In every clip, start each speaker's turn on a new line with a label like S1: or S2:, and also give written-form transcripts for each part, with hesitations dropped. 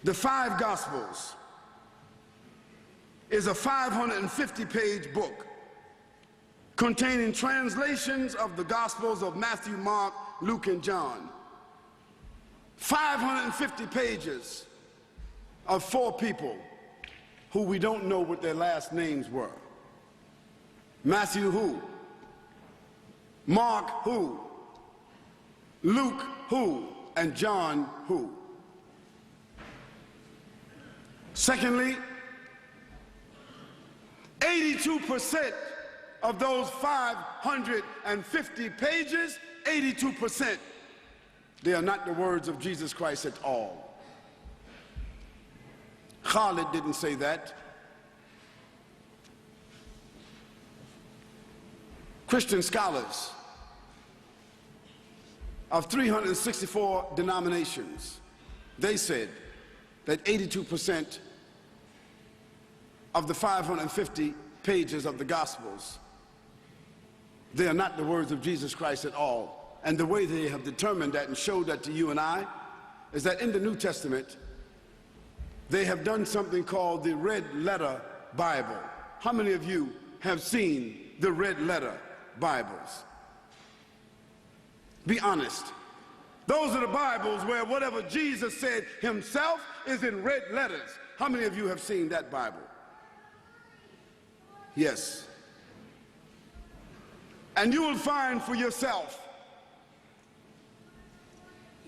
S1: The Five Gospels is a 550-page book containing translations of the Gospels of Matthew, Mark, Luke, and John. 550 pages of 4 people who we don't know what their last names were. Matthew who? Mark who? Luke who? And John who? Secondly, 82% of those 550 pages, 82%, they are not the words of Jesus Christ at all. Khalid didn't say that. Christian scholars of 364 denominations, they said that 82% of the 550 pages of the Gospels, they are not the words of Jesus Christ at all. And the way they have determined that and showed that to you and I is that in the New Testament, they have done something called the Red Letter Bible. How many of you have seen the Red Letter Bibles? Be honest. Those are the Bibles where whatever Jesus said himself is in red letters. How many of you have seen that Bible? Yes. And you will find for yourself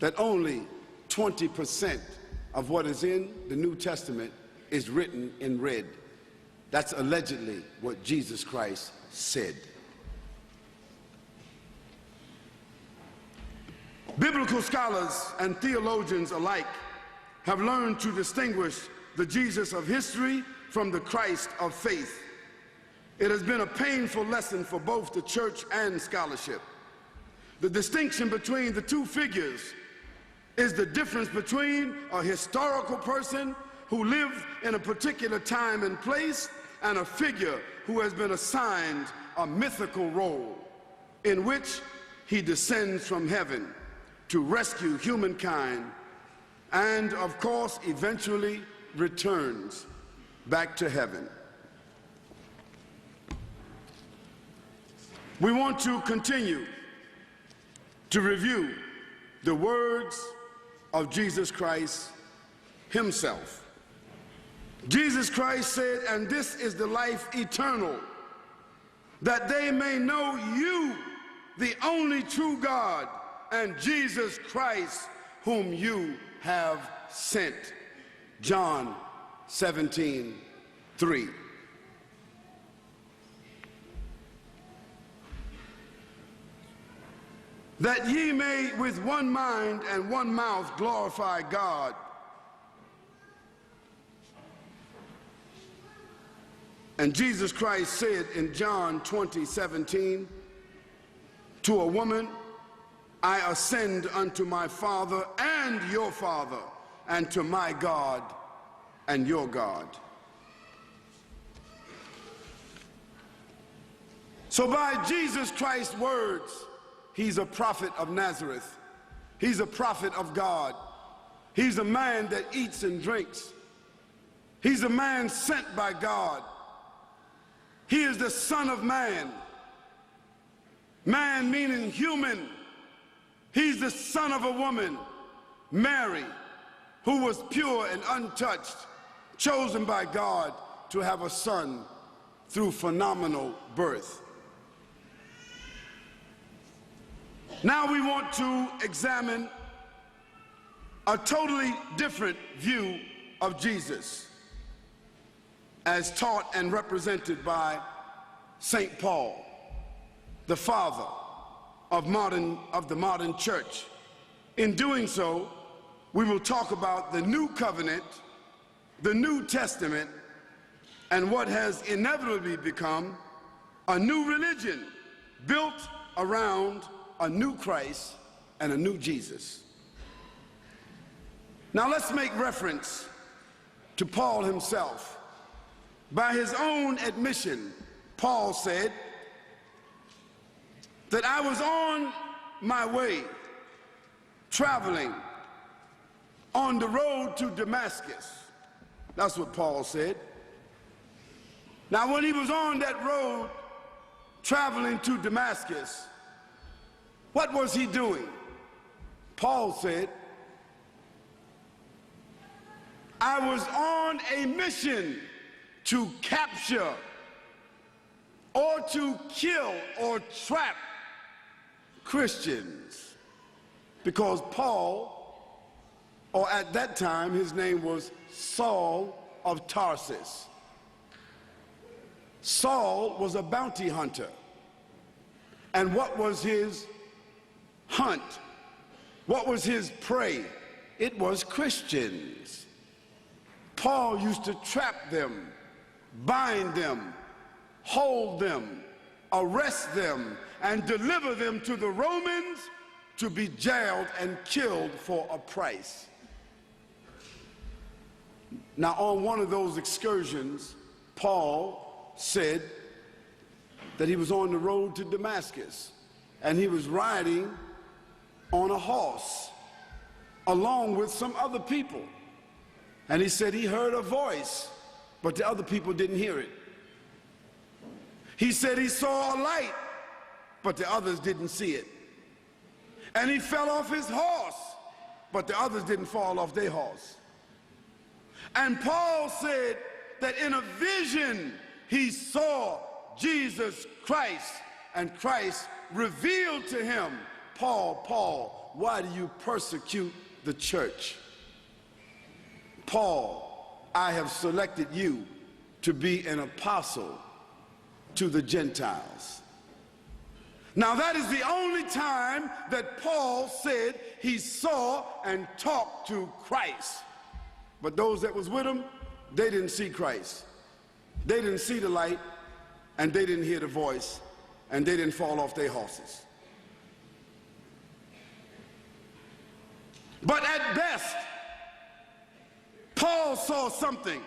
S1: that only 20% of what is in the New Testament is written in red. That's allegedly what Jesus Christ said. Biblical scholars and theologians alike have learned to distinguish the Jesus of history from the Christ of faith. It has been a painful lesson for both the church and scholarship. The distinction between the two figures is the difference between a historical person who lived in a particular time and place and a figure who has been assigned a mythical role in which he descends from heaven to rescue humankind and, of course, eventually returns back to heaven. We want to continue to review the words of Jesus Christ himself. Jesus Christ said, "And this is the life eternal, that they may know you, the only true God, and Jesus Christ, whom you have sent." John 17:3. That ye may with one mind and one mouth glorify God. And Jesus Christ said in John 20:17 to a woman, "I ascend unto my Father and your Father, and to my God and your God." So by Jesus Christ's words, he's a prophet of Nazareth. He's a prophet of God. He's a man that eats and drinks. He's a man sent by God. He is the Son of Man. Man meaning human. He's the son of a woman, Mary, who was pure and untouched, chosen by God to have a son through phenomenal birth. Now we want to examine a totally different view of Jesus as taught and represented by St. Paul, the father of the modern church. In doing so, we will talk about the new covenant, the New Testament, and what has inevitably become a new religion built around a new Christ and a new Jesus. Now let's make reference to Paul himself. By his own admission, Paul said that I was on my way, traveling on the road to Damascus. That's what Paul said. Now, when he was on that road traveling to Damascus, what was he doing? Paul said, I was on a mission to capture or to kill or trap Christians, because Paul, or at that time his name was Saul of Tarsus. Saul was a bounty hunter, and what was his hunt? What was his prey? It was Christians. Paul used to trap them, bind them, hold them, arrest them, and deliver them to the Romans to be jailed and killed for a price. Now, on one of those excursions, Paul said that he was on the road to Damascus, and he was riding on a horse along with some other people. And he said he heard a voice, but the other people didn't hear it. He said he saw a light, but the others didn't see it. And he fell off his horse, but the others didn't fall off their horse. And Paul said that in a vision he saw Jesus Christ, and Christ revealed to him, Paul, Paul, why do you persecute the church? Paul, I have selected you to be an apostle to the Gentiles. Now, that is the only time that Paul said he saw and talked to Christ. But those that was with him, they didn't see Christ. They didn't see the light, and they didn't hear the voice, and they didn't fall off their horses. But at best, Paul saw something.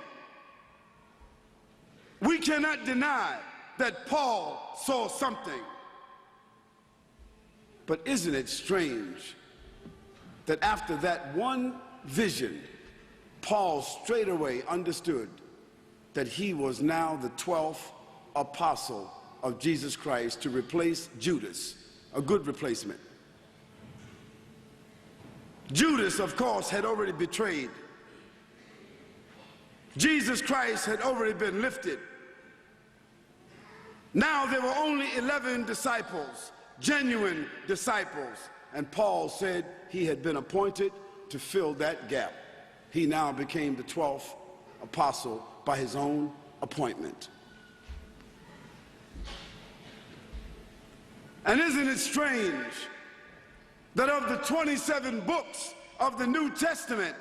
S1: We cannot deny that Paul saw something. But isn't it strange that after that one vision, Paul straight away understood that he was now the 12th apostle of Jesus Christ to replace Judas, a good replacement. Judas, of course, had already betrayed. Jesus Christ had already been lifted. Now there were only 11 disciples, genuine disciples, and Paul said he had been appointed to fill that gap. He now became the 12th apostle by his own appointment. And isn't it strange that of the 27 books of the New Testament,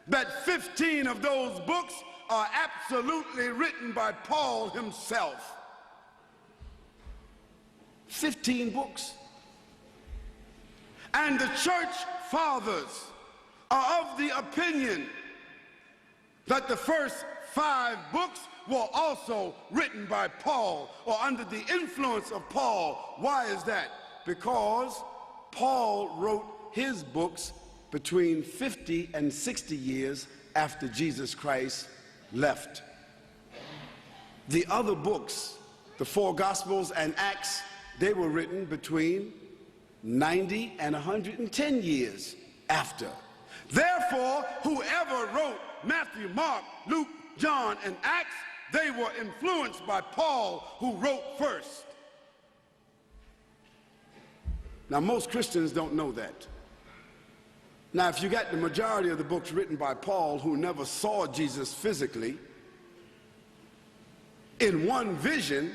S1: that 15 of those books are absolutely written by Paul himself? 15 books. And the church fathers are of the opinion that the first 5 books were also written by Paul, or under the influence of Paul. Why is that? Because Paul wrote his books between 50 and 60 years after Jesus Christ left. The other books, the 4 Gospels and Acts, they were written between 90 and 110 years after. Therefore, whoever wrote Matthew, Mark, Luke, John, and Acts, they were influenced by Paul, who wrote first. Now, most Christians don't know that. Now, if you got the majority of the books written by Paul, who never saw Jesus physically, in one vision,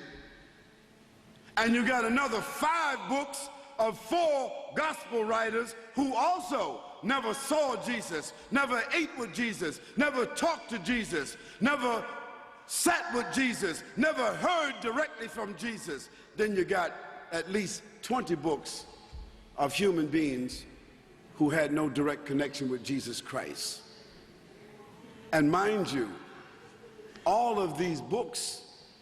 S1: and you got another 5 books of 4 gospel writers who also never saw Jesus, never ate with Jesus, never talked to Jesus, never sat with Jesus, never heard directly from Jesus, then you got at least 20 books of human beings who had no direct connection with Jesus Christ. And mind you, all of these books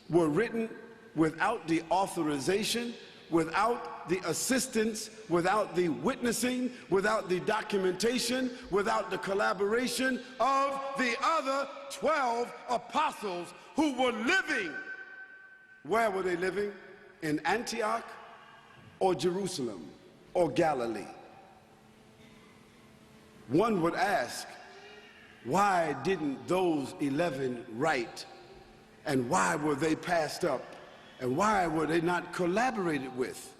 S1: were written without the authorization without the assistance, without the witnessing, without the documentation, without the collaboration of the other 12 apostles who were living. Where were they living? In Antioch or Jerusalem or Galilee? One would ask, why didn't those 11 write? And why were they passed up? And why were they not collaborated with?